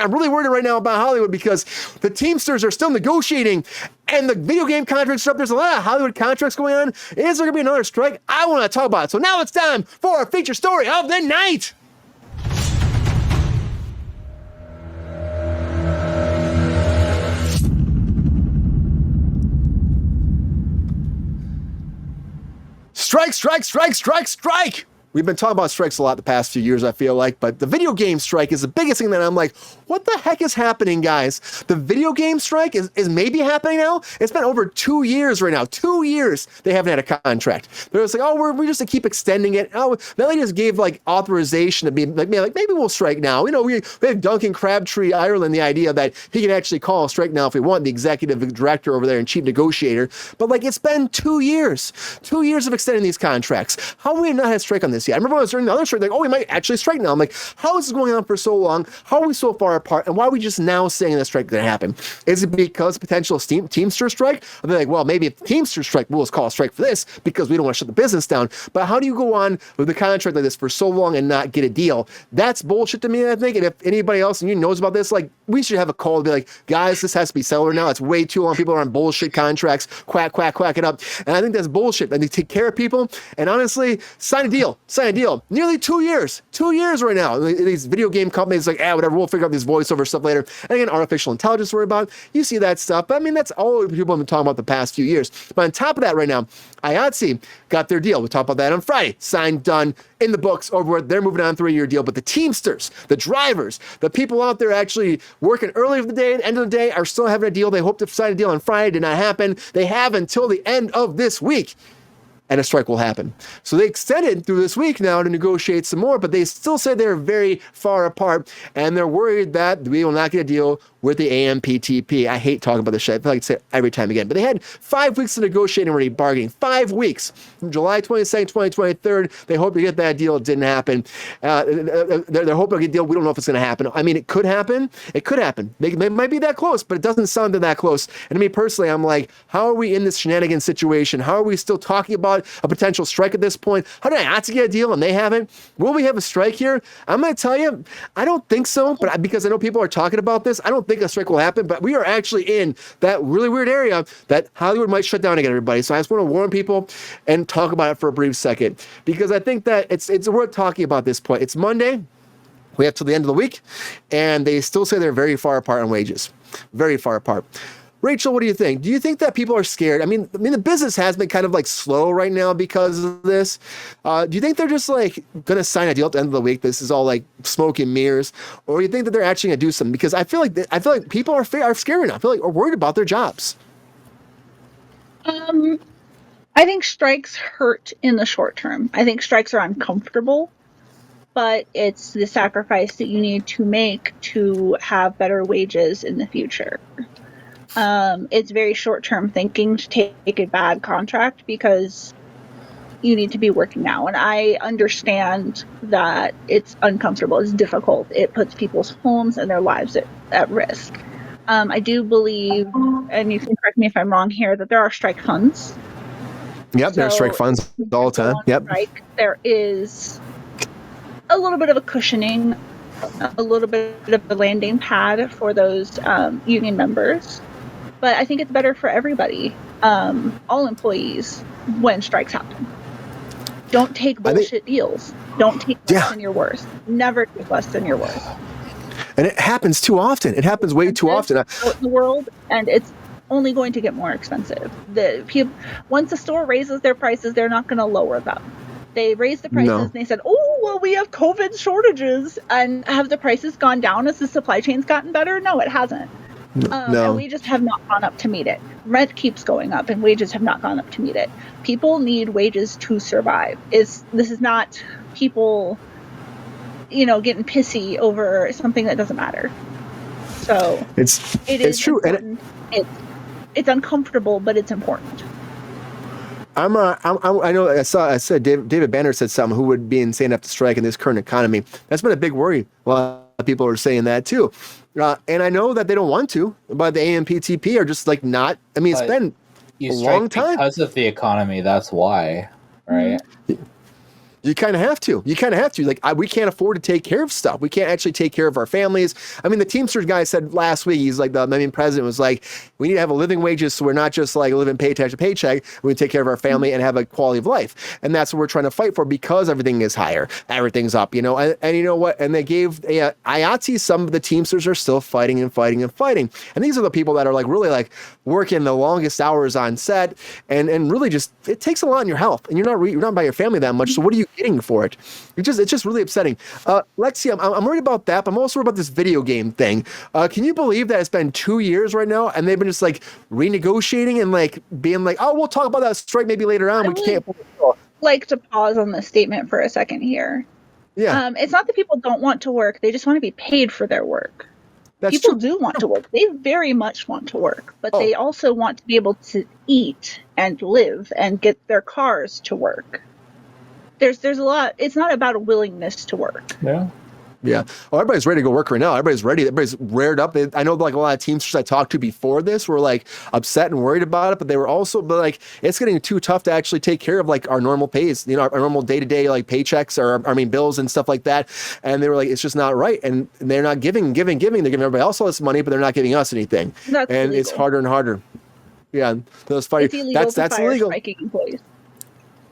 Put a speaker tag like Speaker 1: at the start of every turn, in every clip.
Speaker 1: I'm really worried right now about Hollywood because the Teamsters are still negotiating and the video game contracts are up. There's a lot of Hollywood contracts going on. Is there going to be another strike? I want to talk about it. So now it's time for our feature story of the night. Strike, strike, strike, strike, strike. We've been talking about strikes a lot the past few years, I feel like, but the video game strike is the biggest thing that I'm like, what the heck is happening, guys? The video game strike is maybe happening now? It's been over 2 years right now. 2 years they haven't had a contract. They're just like, oh, we're just to keep extending it. Oh, they just gave like authorization to be like, maybe we'll strike now. You know, we have Duncan Crabtree, Ireland, the idea that he can actually call a strike now if we want, the executive director over there and chief negotiator. But like, it's been 2 years. 2 years of extending these contracts. How have we not had a strike on this yet? I remember when I was during the other strike, like, oh, we might actually strike now. I'm like, how is this going on for so long? How are we so far apart? And why are we just now saying the strike is going to happen? Is it because potential Teamster strike? Or they're like, well, maybe if Teamster strike, we'll just call a strike for this because we don't want to shut the business down. But how do you go on with a contract like this for so long and not get a deal? That's bullshit to me, I think. And if anybody else and you knows about this, like, we should have a call to be like, guys, this has to be settled now. It's way too long. People are on bullshit contracts, quack it up. And I think that's bullshit. I need to take care of people. And honestly, sign a deal. Nearly 2 years. 2 years right now. These video game companies like, whatever, we'll figure out this voiceover stuff later. And again, artificial intelligence worry about. You see that stuff. But I mean, that's all people have been talking about the past few years. But on top of that right now, IATSE got their deal. We'll talk about that on Friday. Signed, done, in the books, over. They're moving on 3-year deal. But the Teamsters, the drivers, the people out there actually working early of the day and end of the day are still having a deal. They hope to sign a deal on Friday. Did not happen. They have until the end of this week. And a strike will happen. So they extended through this week now to negotiate some more, but they still say they're very far apart, and they're worried that we will not get a deal with the amptp. I hate talking about this shit. I feel like I say it every time again. But they had 5 weeks of negotiating already, bargaining. 5 weeks. From July 22nd, 2023, they hope to get that deal. It didn't happen. They're hoping to get a deal. We don't know if it's going to happen. I mean, it could happen. It could happen. They might be that close, but it doesn't sound that close. And to me personally, I'm like, how are we in this shenanigans situation? How are we still talking about a potential strike at this point? How did IATSE get a deal and they haven't? Will we have a strike here? I'm going to tell you, I don't think so, but because I know people are talking about this, I don't think a strike will happen, but we are actually in that really weird area that Hollywood might shut down again, everybody. So I just want to warn people and talk about it for a brief second, because I think that it's worth talking about this point. It's Monday. We have till the end of the week, and they still say they're very far apart on wages. Very far apart. Rachel, what do you think? Do you think that people are scared? I mean, the business has been kind of like slow right now because of this. Do you think they're just like going to sign a deal at the end of the week? This is all like smoke and mirrors, or do you think that they're actually going to do something? Because I feel like people are scared now. I feel like are worried about their jobs.
Speaker 2: I think strikes hurt in the short term. I think strikes are uncomfortable, but it's the sacrifice that you need to make to have better wages in the future. It's very short-term thinking to take a bad contract because you need to be working now. And I understand that it's uncomfortable. It's difficult. It puts people's homes and their lives at risk. I do believe, and you can correct me if I'm wrong here, that there are strike funds.
Speaker 1: Yep, there are strike funds all the time. Yep.
Speaker 2: Strike, there is a little bit of a cushioning, a little bit of a landing pad for those union members. But I think it's better for everybody, all employees, when strikes happen. Don't take bullshit deals. Don't take less than your worth. Never take less than your worth.
Speaker 1: And it happens too often. It happens way too often.
Speaker 2: In the world, and it's only going to get more expensive. Once a store raises their prices, they're not going to lower them. They raised the prices and they said, oh, well, we have COVID shortages. And have the prices gone down as the supply chain's gotten better? No, it hasn't.
Speaker 1: No.
Speaker 2: And wages have not gone up to meet it. Rent keeps going up and wages have not gone up to meet it. People need wages to survive. This is not people, getting pissy over something that doesn't matter. So it's true. And it's uncomfortable, but it's important.
Speaker 1: I know I said David Banner said something who would be insane enough to strike in this current economy. That's been a big worry. A lot of people are saying that too. And I know that they don't want to, but the amptp are just like not. I mean, it's been a long time
Speaker 3: because of the economy. That's why, right?
Speaker 1: You kind of have to. You kind of have to. Like, we can't afford to take care of stuff. We can't actually take care of our families. I mean, the Teamsters guy said last week, he's like, the president was like, we need to have a living wages so we're not just like living paycheck to paycheck. We take care of our family and have a quality of life. And that's what we're trying to fight for because everything is higher. Everything's up, you know. And you know what? And they gave IATSE, some of the Teamsters are still fighting and fighting and fighting. And these are the people that are like really like working the longest hours on set and really just, it takes a lot on your health. And you're not by your family that much. So what are you getting for it? It's just really upsetting. Lexi, I'm worried about that, but I'm also worried about this video game thing. Can you believe that it's been 2 years right now and they've been just like renegotiating and like being like, oh, we'll talk about that strike maybe later on. We can't.
Speaker 2: Like to pause on this statement for a second here.
Speaker 1: Yeah.
Speaker 2: It's not that people don't want to work. They just want to be paid for their work.
Speaker 1: That's
Speaker 2: people
Speaker 1: true.
Speaker 2: do want to work. They very much want to work, but they also want to be able to eat and live and get their cars to work. There's a lot. It's not about a willingness to work.
Speaker 3: Yeah.
Speaker 1: Yeah. Oh, everybody's ready to go work right now. Everybody's ready. Everybody's reared up. I know like a lot of Teamsters I talked to before this were like upset and worried about it, but they were also like, it's getting too tough to actually take care of like our normal pays, you know, our normal day-to-day like paychecks or bills and stuff like that. And they were like, it's just not right. And they're not giving. They're giving everybody else all this money, but they're not giving us anything.
Speaker 2: That's
Speaker 1: and
Speaker 2: illegal.
Speaker 1: It's harder and harder. Yeah. Those fighting.
Speaker 2: It's illegal
Speaker 1: That's illegal.
Speaker 2: striking employees.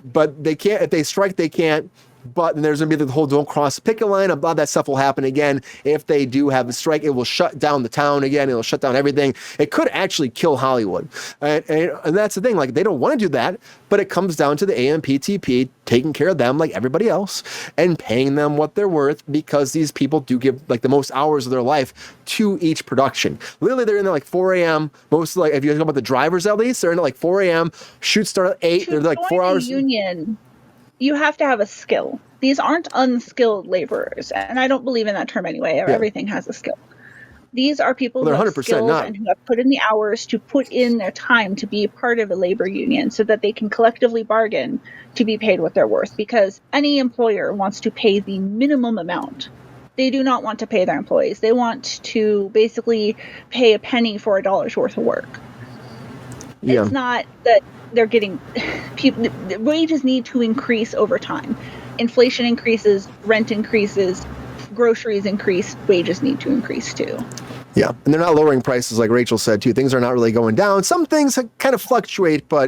Speaker 1: But they can't, if they strike, they can't. But then there's going to be the whole don't cross the picket line. A lot of that stuff will happen again. If they do have a strike, it will shut down the town again. It'll shut down everything. It could actually kill Hollywood. And that's the thing. Like, they don't want to do that, but it comes down to the AMPTP taking care of them like everybody else and paying them what they're worth because these people do give like the most hours of their life to each production. Literally, they're in there like 4 a.m. Most like, if you talk about the drivers at least, they're in at like 4 a.m. Shoot start at 8. They're like 4 hours.
Speaker 2: Union. You have to have a skill. These aren't unskilled laborers, and I don't believe in that term anyway. Yeah. Everything has a skill. These are people who have skills and who have put in the hours to put in their time to be part of a labor union so that they can collectively bargain to be paid what they're worth, because any employer wants to pay the minimum amount. They do not want to pay their employees. They want to basically pay a penny for a dollar's worth of work. Yeah. It's not that they're getting people. The wages need to increase over time. Inflation increases, rent increases, groceries increase, wages need to increase too.
Speaker 1: Yeah, and they're not lowering prices like Rachel said too. Things are not really going down. Some things kind of fluctuate, but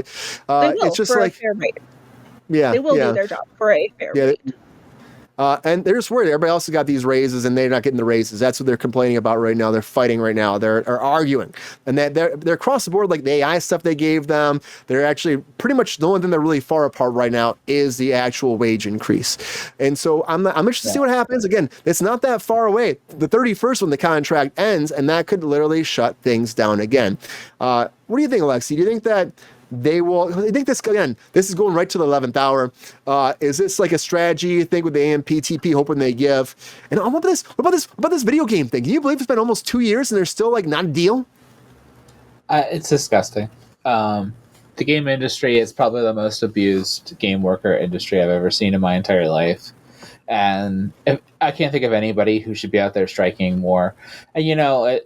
Speaker 1: it's just like
Speaker 2: a fair rate.
Speaker 1: Yeah,
Speaker 2: they will do their job for a fair rate.
Speaker 1: And they're just worried. Everybody else has got these raises, and they're not getting the raises. That's what they're complaining about right now. They're fighting right now. They're arguing, and they're across the board. Like the AI stuff they gave them, they're actually pretty much the only thing they're really far apart right now is the actual wage increase. And so I'm interested to see what happens. Again, it's not that far away. The 31st when the contract ends, and that could literally shut things down again. What do you think, Lexi? Do you think that they will? I think this again. This is going right to the 11th hour. Is this like a strategy you think with the AMPTP hoping they give? And what about this video game thing? Can you believe it's been almost 2 years and there's still like not a deal?
Speaker 3: It's disgusting. The game industry is probably the most abused game worker industry I've ever seen in my entire life, and I can't think of anybody who should be out there striking more. And you know,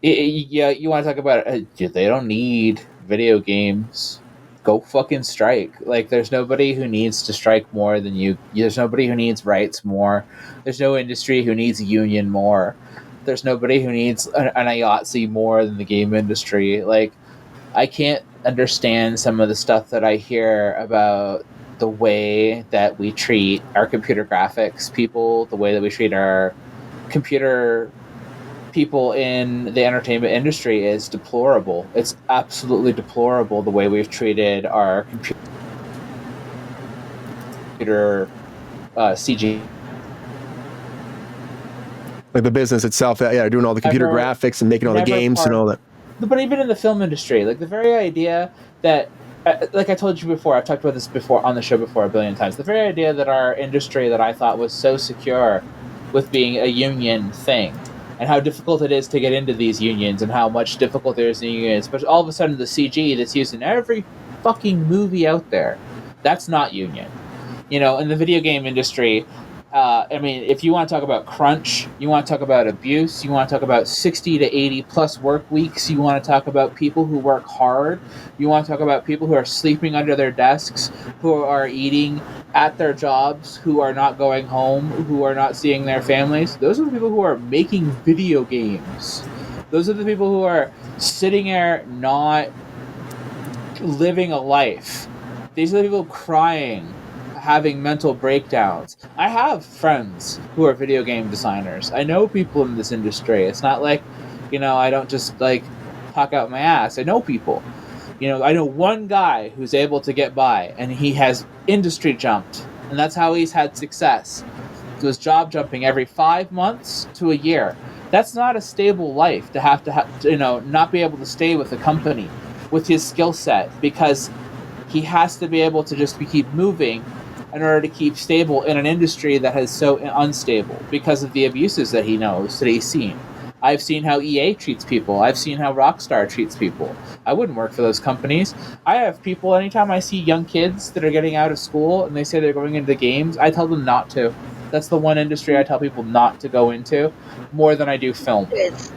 Speaker 3: you want to talk about they don't need video games. Go fucking strike. Like, there's nobody who needs to strike more than you. There's nobody who needs rights more. There's no industry who needs a union more. There's nobody who needs an IATSE more than the game industry. Like, I can't understand some of the stuff that I hear about the way that we treat our computer graphics people, the way that we treat our computer people in the entertainment industry is deplorable. It's absolutely deplorable the way we've treated our computer CG.
Speaker 1: Like the business itself, doing all the computer graphics and making all the games and all that.
Speaker 3: But even in the film industry, like the very idea that, like I told you before, I've talked about this before on the show before a billion times, the very idea that our industry that I thought was so secure with being a union thing, and how difficult it is to get into these unions, and how much difficult there is in unions. But all of a sudden, the CG that's used in every fucking movie out there, that's not union. You know, in the video game industry, I mean, if you want to talk about crunch, you want to talk about abuse, you want to talk about 60 to 80 plus work weeks, you want to talk about people who work hard, you want to talk about people who are sleeping under their desks, who are eating at their jobs, who are not going home, who are not seeing their families. Those are the people who are making video games. Those are the people who are sitting there not living a life. These are the people crying, having mental breakdowns. I have friends who are video game designers. I know people in this industry. It's not like, I don't just like talk out my ass. I know people. I know one guy who's able to get by, and he has industry jumped, and that's how he's had success. He was job jumping every 5 months to a year. That's not a stable life to have not be able to stay with a company with his skill set, because he has to be able to just keep moving in order to keep stable in an industry that is so unstable because of the abuses that he knows, that he's seen. I've seen how EA treats people. I've seen how Rockstar treats people. I wouldn't work for those companies. I have people, anytime I see young kids that are getting out of school and they say they're going into games, I tell them not to. That's the one industry I tell people not to go into more than I do film.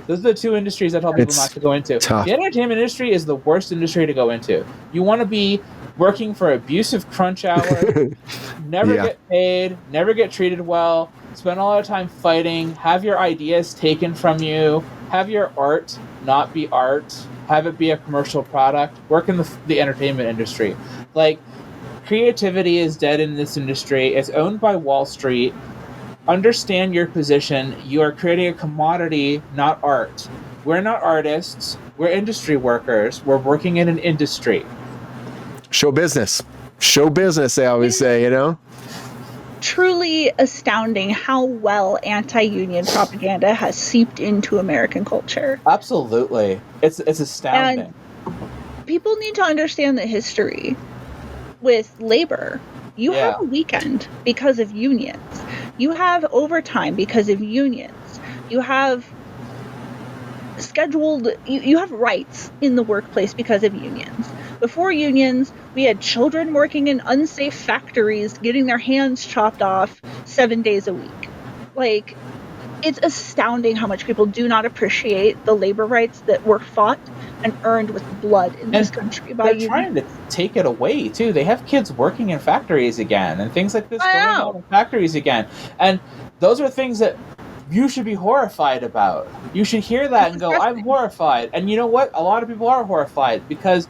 Speaker 3: Those are the two industries I tell people not to go into.
Speaker 1: Tough.
Speaker 3: The entertainment industry is the worst industry to go into. You want to be working for abusive crunch hours, never get paid, never get treated well, spend a lot of time fighting, have your ideas taken from you, have your art not be art, have it be a commercial product, work in the entertainment industry. Like, creativity is dead in this industry. It's owned by Wall Street. Understand your position. You are creating a commodity, not art. We're not artists. We're industry workers. We're working in an industry.
Speaker 1: Show business, they always say,
Speaker 2: Truly astounding how well anti-union propaganda has seeped into American culture.
Speaker 3: Absolutely. It's astounding.
Speaker 2: And people need to understand the history with labor. You have a weekend because of unions. You have overtime because of unions. You have you have rights in the workplace because of unions. Before unions, we had children working in unsafe factories, getting their hands chopped off 7 days a week. Like, it's astounding how much people do not appreciate the labor rights that were fought and earned with blood in this country by unions.
Speaker 3: They're trying to take it away, too. They have kids working in factories again, and things like this going on in factories again. And those are things that you should be horrified about. You should hear that and go, I'm horrified. And you know what? A lot of people are horrified because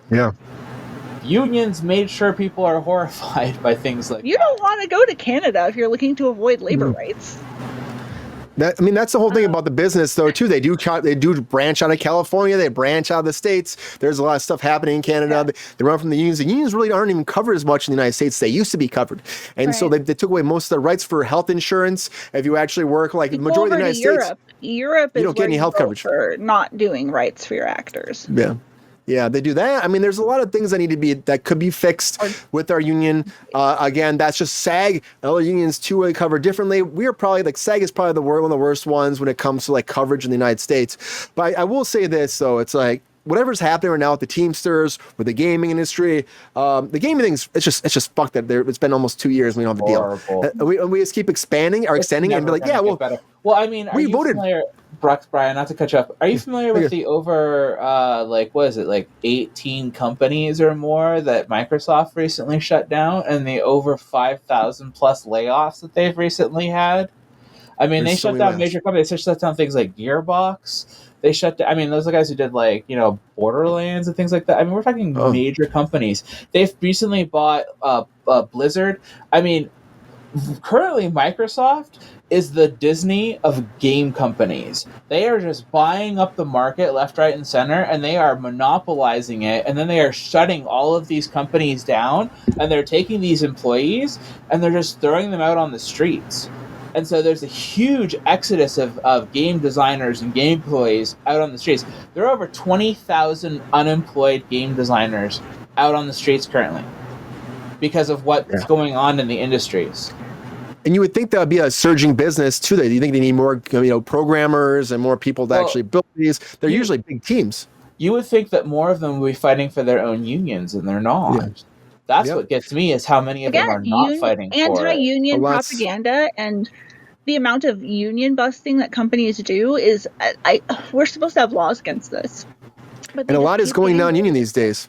Speaker 3: unions made sure people are horrified by things like that.
Speaker 2: You don't want to go to Canada if you're looking to avoid labor rights.
Speaker 1: That's the whole thing about the business, though, too. They do branch out of California. They branch out of the States. There's a lot of stuff happening in Canada. Yeah. They run from the unions. The unions really aren't even covered as much in the United States. They used to be covered. And so they took away most of the rights for health insurance. If you actually work, like the majority of the United States,
Speaker 2: Europe is
Speaker 1: you don't get any health coverage
Speaker 2: for not doing rights for your actors.
Speaker 1: Yeah. Yeah, they do that. I mean, there's a lot of things that could be fixed with our union. Again, that's just SAG. Other unions too are covered differently. We are probably SAG is probably one of the worst ones when it comes to coverage in the United States. But I will say this though, it's whatever's happening right now with the Teamsters, with the gaming industry, the gaming thing's it's just fucked up. It's been almost 2 years. We don't have a deal. We just keep extending and be like, yeah, well.
Speaker 3: Well, I mean, are you familiar, Brian, not to cut you up, are you familiar with the over, 18 companies or more that Microsoft recently shut down, and the over 5,000 plus layoffs that they've recently had? I mean, they shut down major companies. They shut down things like Gearbox. They shut down, I mean, those are the guys who did Borderlands and things like that. I mean, we're talking major companies. They've recently bought Blizzard. I mean, currently Microsoft is the Disney of game companies. They are just buying up the market left, right, and center, and they are monopolizing it, and then they are shutting all of these companies down, and they're taking these employees, and they're just throwing them out on the streets. And so there's a huge exodus of game designers and game employees out on the streets. There are over 20,000 unemployed game designers out on the streets currently because of what's going on in the industries.
Speaker 1: And you would think that would be a surging business too. You think they need more, programmers and more people to actually build these. They're usually big teams.
Speaker 3: You would think that more of them would be fighting for their own unions, and they're not. That's
Speaker 1: Yep.
Speaker 3: what gets me, is how many of them are not fighting for it.
Speaker 2: Anti-union
Speaker 1: Well, that's-
Speaker 2: propaganda and the amount of union busting that companies do is, we're supposed to have laws against this. But they
Speaker 1: And a
Speaker 2: just
Speaker 1: lot is
Speaker 2: keep
Speaker 1: going
Speaker 2: getting
Speaker 1: non-union
Speaker 2: away.
Speaker 1: these days.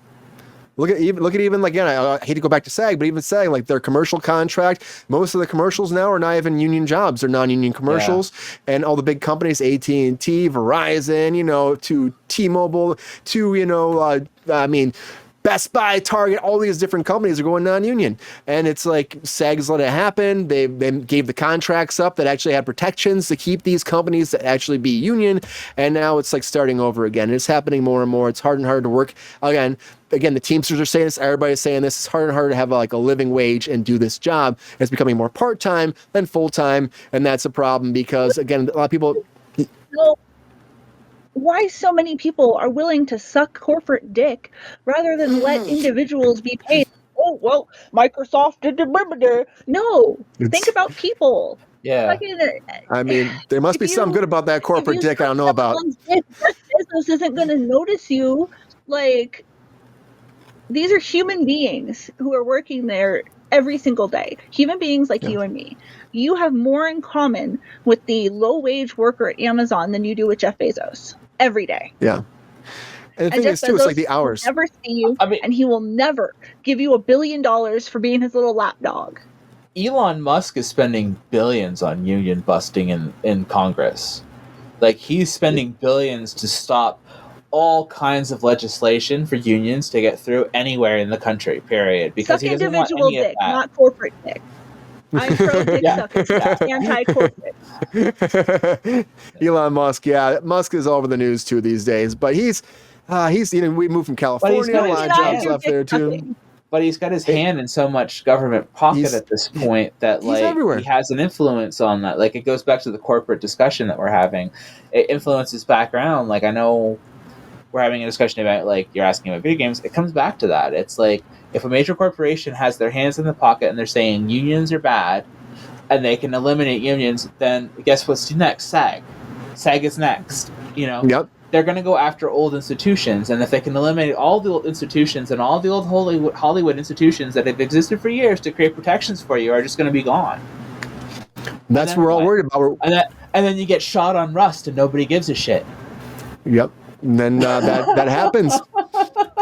Speaker 1: Look at even like, again, I hate to go back to SAG, but even SAG, like their commercial contract, most of the commercials now are not even union jobs; they're non-union commercials. And all the big companies, AT&T, Verizon, to T-Mobile, to I mean, Best Buy, Target, all these different companies are going non-union, and it's like SAG's let it happen. They gave the contracts up that actually had protections to keep these companies to actually be union, and now it's like starting over again. It's happening more and more. It's harder and harder to work again. The Teamsters are saying this. Everybody's saying this. It's harder and harder to have a living wage and do this job. It's becoming more part-time than full-time, and that's a problem because, again, a lot of people.
Speaker 2: So why so many people are willing to suck corporate dick rather than let individuals be paid? Oh, well, Microsoft did the. No, think about people.
Speaker 3: Yeah.
Speaker 1: I mean, there must be something good about that
Speaker 2: If
Speaker 1: corporate
Speaker 2: you
Speaker 1: dick I
Speaker 2: suck
Speaker 1: don't know about.
Speaker 2: someone's dick, that business isn't going to notice you. Like, these are human beings who are working there every single day. Human beings like you and me. You have more in common with the low-wage worker at Amazon than you do with Jeff Bezos every day.
Speaker 1: Yeah. And the thing
Speaker 2: Jeff
Speaker 1: is, too, it's like
Speaker 2: Bezos
Speaker 1: the hours.
Speaker 2: will never see you, and he will never give you $1 billion for being his little lapdog.
Speaker 3: Elon Musk is spending billions on union busting in Congress. Like, he's spending billions to stop all kinds of legislation for unions to get through anywhere in the country, period. Because
Speaker 2: Suck
Speaker 3: he doesn't want
Speaker 2: individual
Speaker 3: any
Speaker 2: dick,
Speaker 3: of that.
Speaker 2: not corporate dick. I'm pro dick sucking, anti-corporate.
Speaker 1: Elon Musk, Musk is all over the news too these days. But he's we moved from California,
Speaker 3: got
Speaker 1: a
Speaker 3: his
Speaker 1: lot of
Speaker 3: hand.
Speaker 1: jobs left there too.
Speaker 2: Sucking.
Speaker 3: But he's got his hand in so much government pocket at this point that
Speaker 1: he's everywhere.
Speaker 3: he has an influence on that. Like, it goes back to the corporate discussion that we're having. It influences background. Like, I know we're having a discussion about, like, you're asking about video games. It comes back to that. It's like, if a major corporation has their hands in the pocket and they're saying unions are bad and they can eliminate unions, then guess what's next? SAG. SAG is next.
Speaker 1: Yep.
Speaker 3: They're going to go after old institutions, and if they can eliminate all the old institutions, and all the old Hollywood institutions that have existed for years to create protections for you are just going to be gone.
Speaker 1: That's what we're all worried about.
Speaker 3: And then you get shot on Rust, and nobody gives a shit.
Speaker 1: Yep. And then that happens.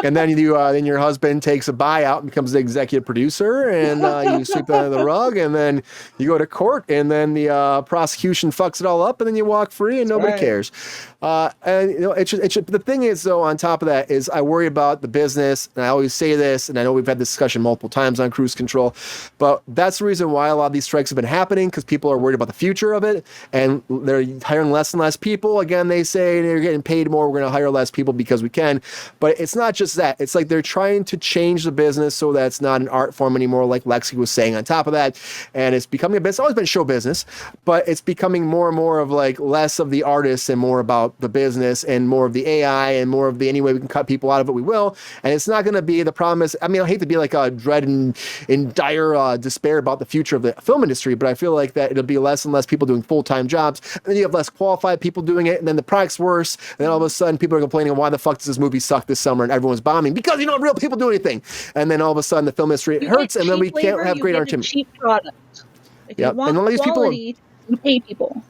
Speaker 1: And then then your husband takes a buyout and becomes the executive producer, and you sweep that under the rug, and then you go to court, and then the prosecution fucks it all up, and then you walk free, and nobody cares. And it's just, the thing is, though, on top of that, is I worry about the business, and I always say this, and I know we've had this discussion multiple times on Cruise Control, but that's the reason why a lot of these strikes have been happening, because people are worried about the future of it, and they're hiring less and less people. Again, they say they're getting paid more, we're going to hire less people because we can, but it's not just that. It's like they're trying to change the business so that it's not an art form anymore, like Lexi was saying on top of that, and it's becoming a business. It's always been show business, but it's becoming more and more of like less of the artists and more about the business and more of the AI and more of the any way we can cut people out of it, we will. And it's not going to be, the problem is, I mean, I hate to be like a dread and in dire despair about the future of the film industry, but I feel like that it'll be less and less people doing full-time jobs, and then you have less qualified people doing it, and then the product's worse, and then all of a sudden people are complaining, why the fuck does this movie suck this summer, and everyone's bombing because real people do anything, and then all of a sudden the film industry hurts, and then we can't have great entertainment.
Speaker 2: Cheap product. If you want
Speaker 1: and all these
Speaker 2: quality, you pay people.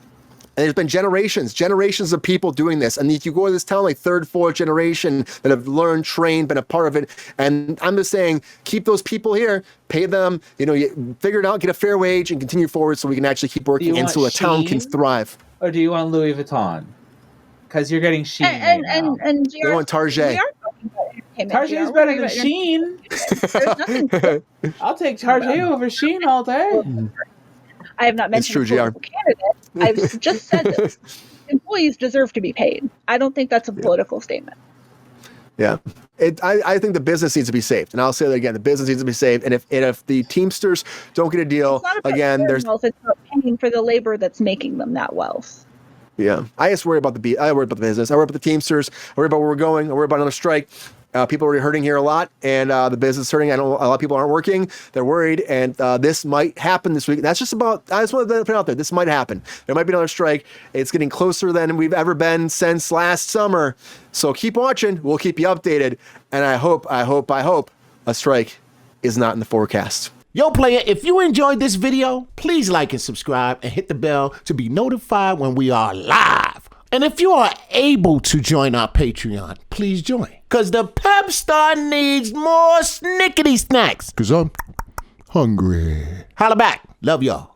Speaker 1: And there's been generations of people doing this. And if you go to this town, like third, fourth generation that have learned, trained, been a part of it. And I'm just saying, keep those people here, pay them, you figure it out, get a fair wage, and continue forward so we can actually keep working and so the town can thrive.
Speaker 3: Or do you want Louis Vuitton? Because you're getting Shein
Speaker 2: and
Speaker 1: they want Target.
Speaker 3: Target is better than Shein. I'll take Target over Shein all day.
Speaker 2: I have not mentioned a political candidate. I've just said this. Employees deserve to be paid. I don't think that's a political statement.
Speaker 1: Yeah. I think the business needs to be saved. And I'll say that again, the business needs to be saved. And if the Teamsters don't get a deal, again, there's
Speaker 2: wealth, it's about paying for the labor that's making them that wealth.
Speaker 1: Yeah. I just worry about the business. I worry about the Teamsters. I worry about where we're going. I worry about another strike. People are already hurting here a lot, and the business is hurting. I know a lot of people aren't working. They're worried, and this might happen this week. That's just about, I just want to put it out there. This might happen. There might be another strike. It's getting closer than we've ever been since last summer. So keep watching. We'll keep you updated. And I hope a strike is not in the forecast.
Speaker 4: Yo, player, if you enjoyed this video, please like and subscribe and hit the bell to be notified when we are live. And if you are able to join our Patreon, please join. Because the Pepestar needs more snickety snacks. Because I'm hungry. Holla back. Love y'all.